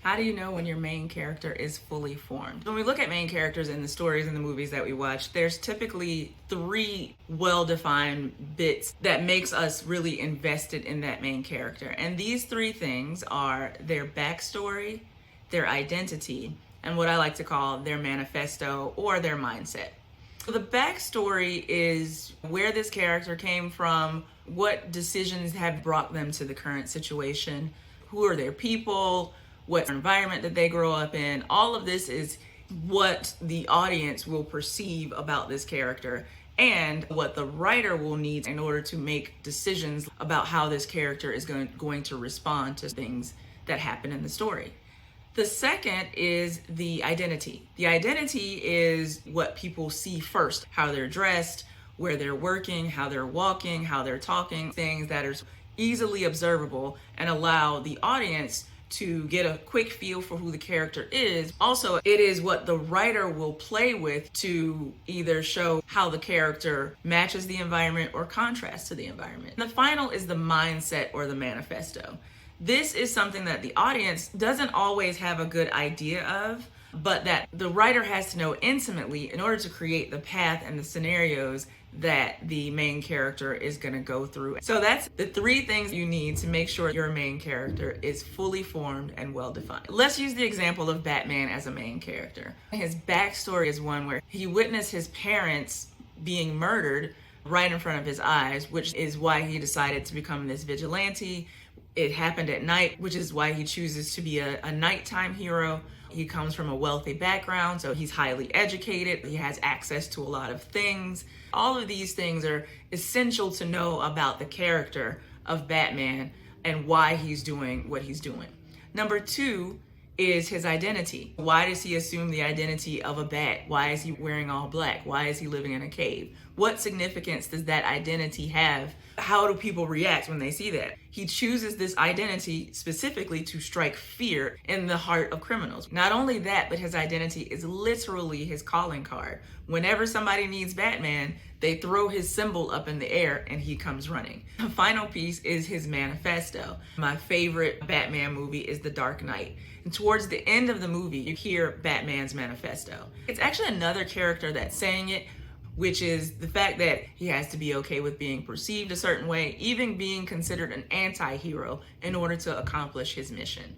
How do you know when your main character is fully formed? When we look at main characters in the stories and the movies that we watch, there's typically three well-defined bits that makes us really invested in that main character. And these three things are their backstory, their identity, and what I like to call their manifesto or their mindset. So the backstory is where this character came from, what decisions have brought them to the current situation, who are their people, what environment did they grow up in. All of this is what the audience will perceive about this character and what the writer will need in order to make decisions about how this character is going to respond to things that happen in the story. The second is the identity. The identity is what people see first, how they're dressed, where they're working, how they're walking, how they're talking, things that are easily observable and allow the audience to get a quick feel for who the character is. Also, it is what the writer will play with to either show how the character matches the environment or contrasts to the environment. And the final is the mindset or the manifesto. This is something that the audience doesn't always have a good idea of, but that the writer has to know intimately in order to create the path and the scenarios that the main character is going to go through. So that's the three things you need to make sure your main character is fully formed and well defined. Let's use the example of Batman as a main character. His backstory is one where he witnessed his parents being murdered right in front of his eyes, which is why he decided to become this vigilante. It happened at night, which is why he chooses to be a nighttime hero. He comes from a wealthy background, so he's highly educated. He has access to a lot of things. All of these things are essential to know about the character of Batman and why he's doing what he's doing. Number two is his identity. Why does he assume the identity of a bat? Why is he wearing all black? Why is he living in a cave? What significance does that identity have? How do people react when they see that? He chooses this identity specifically to strike fear in the heart of criminals. Not only that, but his identity is literally his calling card. Whenever somebody needs Batman, they throw his symbol up in the air and he comes running. The final piece is his manifesto. My favorite Batman movie is The Dark Knight. And towards the end of the movie, you hear Batman's manifesto. It's actually another character that's saying it, which is the fact that he has to be okay with being perceived a certain way, even being considered an anti-hero in order to accomplish his mission.